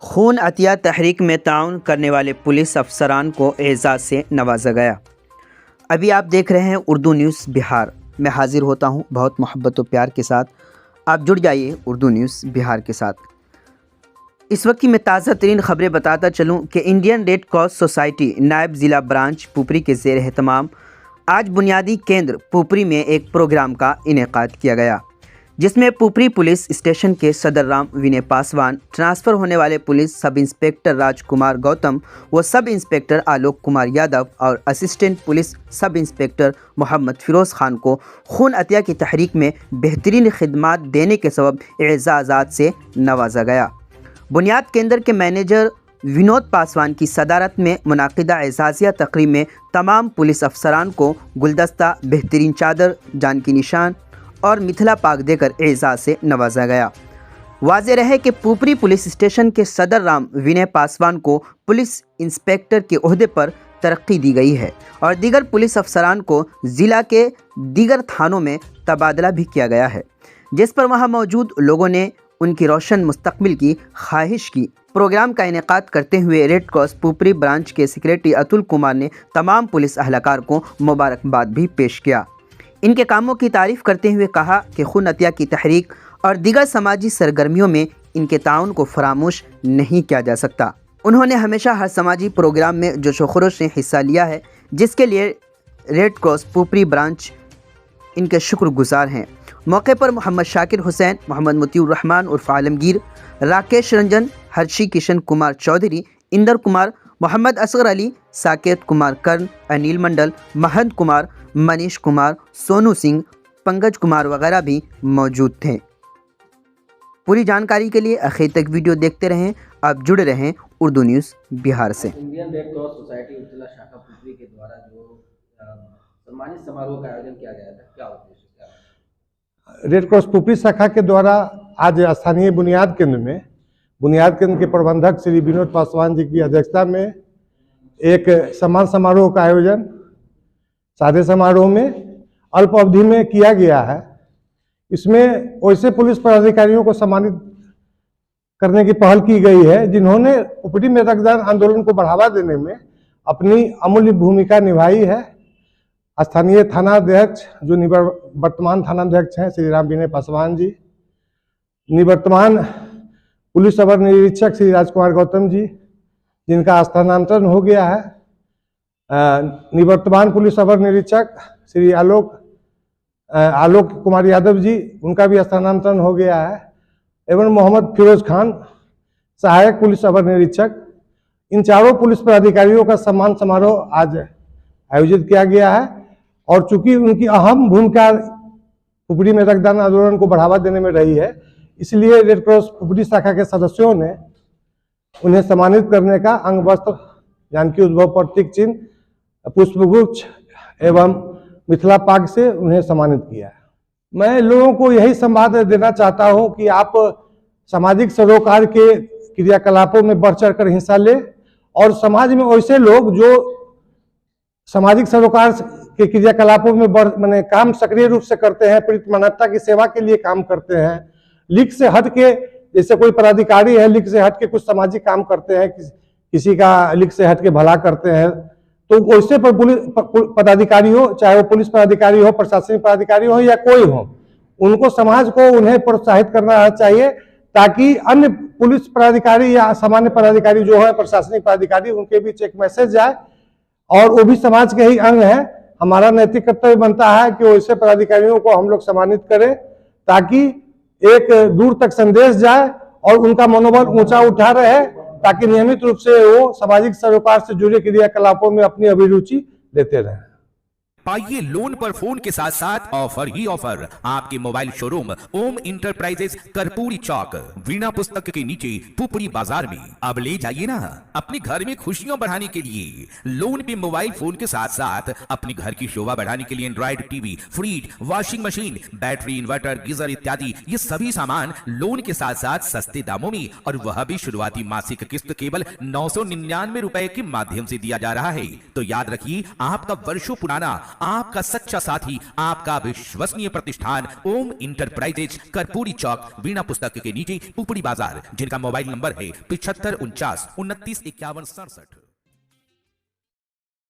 खून अतिया तहरीक में ताउन करने वाले पुलिस अफसरान को एजाज़ से नवाजा गया। अभी आप देख रहे हैं उर्दू न्यूज़ बिहार। मैं हाजिर होता हूं बहुत मोहब्बत और प्यार के साथ। आप जुड़ जाइए उर्दू न्यूज़ बिहार के साथ। इस वक्त की मैं ताज़ा तरीन ख़बरें बताता चलूं कि इंडियन रेड क्रॉस सोसाइटी नायब ज़िला ब्रांच पुपरी के ज़ेर एहतमाम आज बुनियादी केंद्र पुपरी में एक प्रोग्राम का इनेकाद किया गया, जिसमें पुपरी पुलिस स्टेशन के सदर राम विनय पासवान, ट्रांसफ़र होने वाले पुलिस सब इंस्पेक्टर राजकुमार गौतम व सब इंस्पेक्टर आलोक कुमार यादव और assistant police sub inspector Mohammad Firoz Khan को खून अतिया की तहरीक में बेहतरीन खिदमात देने के सबब एजाज़ात से नवाजा गया। बुनियाद केंद्र के मैनेजर विनोद पासवान की सदारत में मुनाकिदा एजाज़िया तकरीब में तमाम पुलिस अफसरान को गुलदस्ता, बेहतरीन चादर, जान की निशान और मिथिला पाक देकर एजाज़ से नवाजा गया। वाज़ेह रहे कि पुपरी पुलिस स्टेशन के सदर राम विनय पासवान को पुलिस इंस्पेक्टर के ओहदे पर तरक्की दी गई है और दीगर पुलिस अफसरान को ज़िला के दीगर थानों में तबादला भी किया गया है, जिस पर वहां मौजूद लोगों ने उनकी रोशन मुस्तकबिल की ख्वाहिश की। प्रोग्राम का इनेकाद करते हुए रेड क्रॉस पुपरी ब्रांच के सेक्रेटरी अतुल कुमार ने तमाम पुलिस अहलकार को मुबारकबाद भी पेश किया। इनके कामों की तारीफ़ करते हुए कहा कि खून अतिया की तहरीक और दीगर समाजी सरगर्मियों में इनके ताउन को फरामोश नहीं किया जा सकता। उन्होंने हमेशा हर समाजी प्रोग्राम में जोश व खरोश से हिस्सा लिया है, जिसके लिए रेड क्रॉस पुपरी ब्रांच इनके शुक्रगुजार हैं। मौके पर मोहम्मद शाकिर हुसैन, मोहम्मद मुतीउर रहमान उर्फ आलमगीर, राकेश रंजन, हर्षी किशन कुमार चौधरी, इंदर कुमार, मोहम्मद असगर अली, साकेत कुमार कर्ण, अनिल मंडल, महंत कुमार, मनीष कुमार, सोनू सिंह, पंकज कुमार वगैरह भी मौजूद थे। पूरी जानकारी के लिए आखिर तक वीडियो देखते रहें। आप जुड़े रहें उर्दू न्यूज़ बिहार से। इंडियन रेड क्रॉस सोसाइटी उपजिला शाखा पुपरी के द्वारा जो सम्मानित समारोह का आयोजन किया गया था, क्या उद्देश्य क्या? रेड क्रॉस पुपरी शाखा के द्वारा आज स्थानीय बुनियाद केंद्र के प्रबंधक श्री विनोद पासवान जी की अध्यक्षता में एक सम्मान समारोह का आयोजन सादे समारोह में अल्प अवधि में किया गया है। इसमें वैसे पुलिस पदाधिकारियों को सम्मानित करने की पहल की गई है जिन्होंने पुपरी में रक्तदान आंदोलन को बढ़ावा देने में अपनी अमूल्य भूमिका निभाई है। स्थानीय थानाध्यक्ष जो वर्तमान थानाध्यक्ष हैं श्री राम विनय पासवान जी, निवर्तमान पुलिस अवर निरीक्षक श्री राजकुमार गौतम जी जिनका स्थानांतरण हो गया है, निवर्तमान पुलिस अवर निरीक्षक श्री आलोक कुमार यादव जी, उनका भी स्थानांतरण हो गया है, एवं मोहम्मद फिरोज खान सहायक पुलिस अवर निरीक्षक, इन चारों पुलिस पदाधिकारियों का सम्मान समारोह आज आयोजित किया गया है। और चूंकि उनकी अहम भूमिका पुपरी में रक्तदान आंदोलन को बढ़ावा देने में रही है, इसलिए रेड क्रॉस पुपरी शाखा के सदस्यों ने उन्हें सम्मानित करने का अंग वस्त्र, जानकी उद्भव प्रतीक चिन्ह, पुष्पगुच्छ एवं मिथिला पाग से उन्हें सम्मानित किया है। मैं लोगों को यही संवाद देना चाहता हूं कि आप सामाजिक सरोकार के क्रियाकलापों में बढ़ चढ़ कर हिस्सा लें और समाज में वैसे लोग जो सामाजिक सरोकार के क्रियाकलापों में काम सक्रिय रूप से करते हैं, पीड़ित मानवता की सेवा के लिए काम करते हैं, लीक से हट के, जैसे कोई पदाधिकारी है लीक से हट के कुछ सामाजिक काम करते हैं, किसी का लीक से हट के भला करते हैं, तो वैसे पर पुलिस पदाधिकारी हो, चाहे वो पुलिस पदाधिकारी हो, प्रशासनिक पदाधिकारी हो या कोई हो, उनको समाज को उन्हें प्रोत्साहित करना चाहिए ताकि अन्य पुलिस पदाधिकारी या सामान्य पदाधिकारी जो है, प्रशासनिक पदाधिकारी, उनके बीच एक मैसेज जाए और वो भी समाज के ही अंग है। हमारा नैतिक कर्तव्य बनता है कि वैसे पदाधिकारियों को हम लोग सम्मानित करें ताकि एक दूर तक संदेश जाए और उनका मनोबल ऊंचा उठा रहे, ताकि नियमित रूप से वो सामाजिक सरोकार से जुड़े क्रियाकलापों में अपनी अभिरुचि लेते रहें। पाइए लोन पर फोन के साथ साथ ऑफर ही ऑफर। आपके मोबाइल शोरूम ओम इंटरप्राइजेस कर्पूरी चौक वीणा पुस्तक के नीचे पुपरी बाजार में। अब ले जाइए ना अपने घर में खुशियां बढ़ाने के लिए। लोन पे मोबाइल फोन के साथ साथ अपने घर की शोभा बढ़ाने के लिए Android TV, fridge, washing machine, battery, inverter, geyser इत्यादि ये सभी सामान लोन के साथ साथ सस्ते दामों में, और वह भी शुरुआती मासिक किस्त केवल 999 रुपए के माध्यम से दिया जा रहा है। तो याद रखिए, आपका वर्षों पुराना आपका सच्चा साथी, आपका विश्वसनीय प्रतिष्ठान ओम इंटरप्राइजेज, कर्पूरी चौक, वीणा पुस्तक के नीचे, पुपड़ी बाजार, जिनका मोबाइल नंबर है 7549 29 51 67।